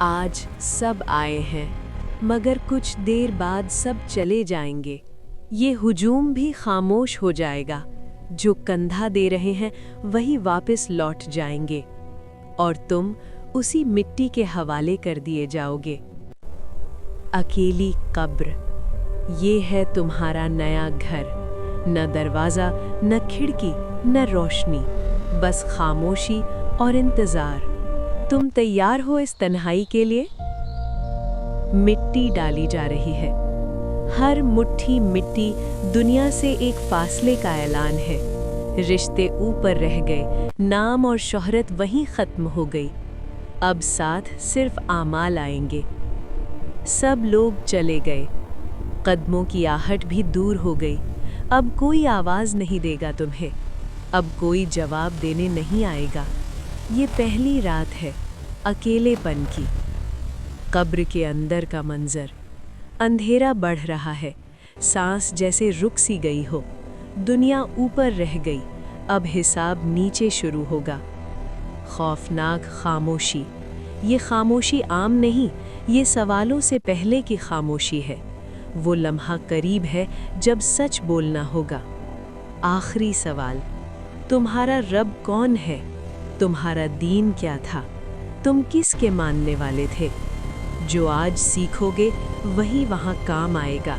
आज सब आए हैं, मगर कुछ देर बाद सब चले जाएंगे। ये हुजूम भी खामोश हो जाएगा। जो कंधा दे रहे हैं वही वापस लौट जाएंगे और तुम उसी मिट्टी के हवाले कर दिए जाओगे। अकेली कब्र, ये है तुम्हारा नया घर। न दरवाज़ा, न खिड़की, न रोशनी, बस खामोशी और इंतज़ार। तुम तैयार हो इस तन्हाई के लिए? मिट्टी डाली जा रही है। हर मुट्ठी मिट्टी दुनिया से एक फासले का ऐलान है। रिश्ते ऊपर रह गए, नाम और शोहरत वहीं ख़त्म हो गई। अब साथ सिर्फ आमाल आएंगे। सब लोग चले गए, कदमों की आहट भी दूर हो गई। अब कोई आवाज़ नहीं देगा तुम्हें, अब कोई जवाब देने नहीं आएगा। ये पहली रात है अकेलेपन की। कब्र के अंदर का मंजर, अंधेरा बढ़ रहा है, सांस जैसे रुक सी गई हो। दुनिया ऊपर रह गई, अब हिसाब नीचे शुरू होगा। खौफनाक खामोशी। ये खामोशी आम नहीं, ये सवालों से पहले की खामोशी है। वो लम्हा करीब है जब सच बोलना होगा। आखिरी सवाल, तुम्हारा रब कौन है? तुम्हारा दीन क्या था? तुम किसके मानने वाले थे? जो आज सीखोगे वही वहाँ काम आएगा।